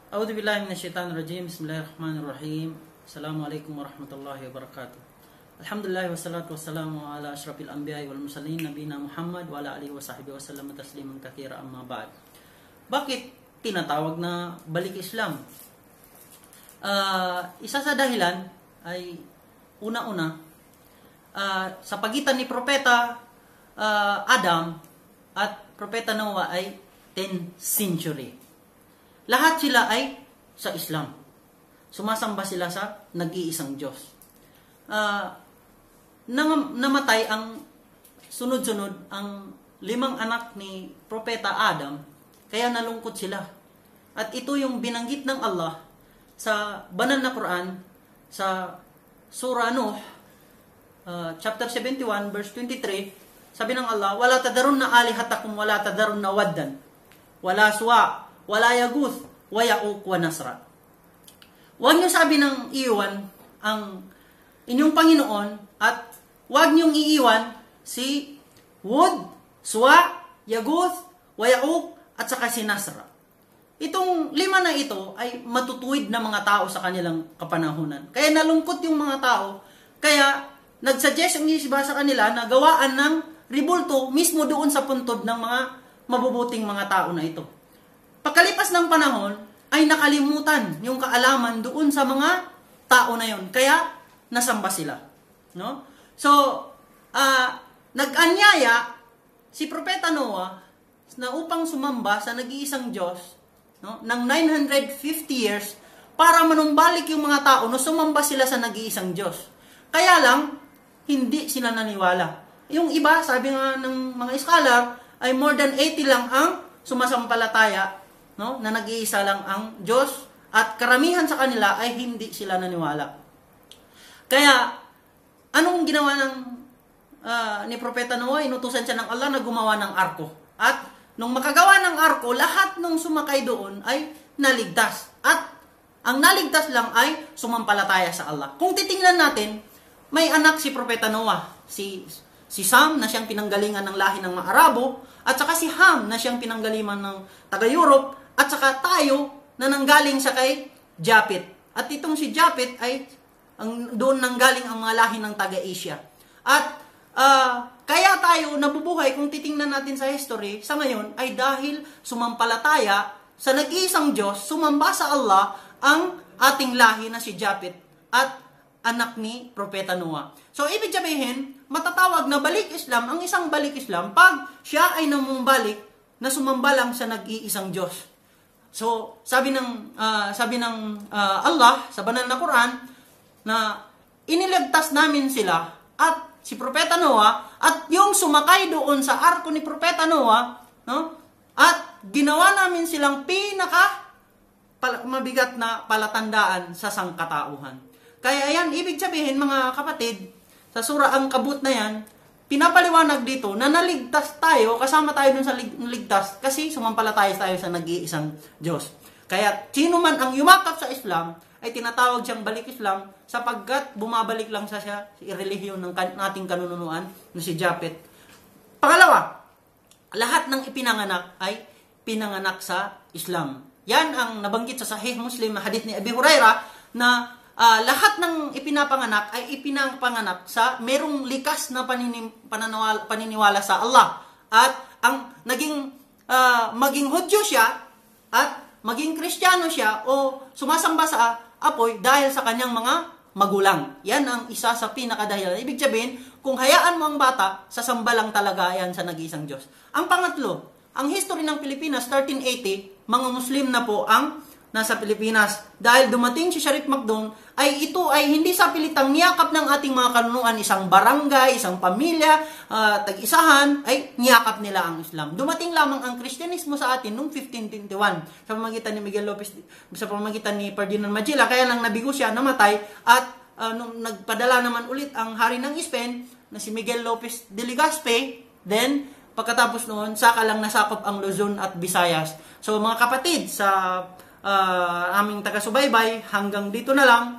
A'udzu billahi minasyaitonir rajim. Bismillahirrahmanirrahim. Assalamualaikum warahmatullahi wabarakatuh. Alhamdulillah wassalatu wassalamu ala asyrafil anbiya'i wal mursalin nabiyina Muhammad wa ala alihi wa sahbihi wa sallam tasliman katsira amma ba'd. Bakit tinatawag na balik Islam? Isa sa dahilan ay una-una sa pagitan ni Propeta Adam at Propeta Noah ay 10th century. Lahat sila ay sa Islam. Sumasamba sila sa nag-iisang Diyos. Namatay ang sunod-sunod ang 5 anak ni Propeta Adam, kaya nalungkot sila. At ito yung binanggit ng Allah sa banal na Quran sa Surah Nuh, chapter 71, verse 23, sabi ng Allah, "Wala tadarunna alihatakum wala tadarunna waddan, wala suwa, wala yaguth, wa ya'uq wa nasra." Huwag niyo sabi ng iiwan ang inyong Panginoon at huwag niyong iiwan si Wud, Suwa, Yaguth, wa ya'uq at saka si Nasra. Itong 5 na ito ay matutuwid na mga tao sa kanilang kapanahunan. Kaya nalungkot yung mga tao, kaya nagsuggest ang iba sa kanila na gawaan ng ribulto mismo doon sa puntod ng mga mabubuting mga tao na ito. Pagkalipas ng panahon, ay nakalimutan yung kaalaman doon sa mga tao na yon. Kaya, nasamba sila. No? So, nag-anyaya si Propeta Noah na upang sumamba sa nag-iisang Diyos, no, ng 950 years para manumbalik yung mga tao na sumamba sila sa nag-iisang Diyos. Kaya lang, hindi sila naniwala. Yung iba, sabi nga ng mga scholar, ay more than 80 lang ang sumasampalataya, no, na nag-iisa lang ang Diyos, at karamihan sa kanila ay hindi sila naniwala. Kaya, anong ginawa ni Propeta Noah? Inutusan siya ng Allah na gumawa ng arko. At nung makagawa ng arko, lahat nung sumakay doon ay naligtas. At ang naligtas lang ay sumampalataya sa Allah. Kung titingnan natin, may anak si Propeta Noah, si Sam na siyang pinanggalingan ng lahi ng mga Arabo, at saka si Ham na siyang pinanggalingan ng taga-Europe, at saka tayo na nanggaling sa kay Japet. At itong si Japet ay doon nanggaling ang mga lahi ng taga-Asia. At kaya tayo nabubuhay, kung titingnan natin sa history, sa ngayon ay dahil sumampalataya sa nag-iisang Diyos, sumamba sa Allah ang ating lahi na si Japet at anak ni Propeta Noah. So, ibig sabihin, matatawag na balik Islam, ang isang balik Islam, pag siya ay namumbalik na sumamba lang sa nag-iisang Diyos. So, sabi ng Allah sa banal na Quran na iniligtas namin sila at si Propeta Noah at yung sumakay doon sa arko ni Propeta Noah, no? At ginawa namin silang mabigat na palatandaan sa sangkatauhan. Kaya yan, ibig sabihin mga kapatid, sa Surah Ankabut na yan, pinapaliwanag dito na naligtas tayo, kasama tayo dun sa ligtas, kasi sumampalataya tayo sa nag-iisang Diyos. Kaya sino man ang yumakap sa Islam, ay tinatawag siyang balik Islam, sapagkat bumabalik lang sa relihiyon ng ating kanunuan na si Japet. Pangalawa, lahat ng ipinanganak ay pinanganak sa Islam. Yan ang nabanggit sa Sahih Muslim na hadith ni Abi Hurairah na lahat ng ipinapanganak ay ipinapanganak sa merong likas na paniniwala sa Allah. At ang maging Hudyo siya at maging Kristiyano siya o sumasamba sa apoy dahil sa kanyang mga magulang. Yan ang isa sa pinakadahilan. Ibig sabihin, kung hayaan mo ang bata, sasamba lang talaga yan sa nag-iisang Diyos. Ang pangatlo, ang history ng Pilipinas, 1380, mga Muslim na po ang nasa Pilipinas. Dahil dumating si Sharif Macdon, ay ito ay hindi sa pilitang niyakap ng ating mga kanunuan, isang barangay, isang pamilya, tag-isahan, ay niyakap nila ang Islam. Dumating lamang ang Kristyanismo sa atin noong 1521 sa pamamagitan ni Miguel Lopez, sa pamamagitan ni Ferdinand Magellan, kaya lang nabigo siya, namatay, at nung nagpadala naman ulit ang hari ng Spain na si Miguel Lopez de Legazpi, then pagkatapos noon, saka lang nasakop ang Luzon at Visayas. So mga kapatid, sa aming taga-subaybay, hanggang dito na lang.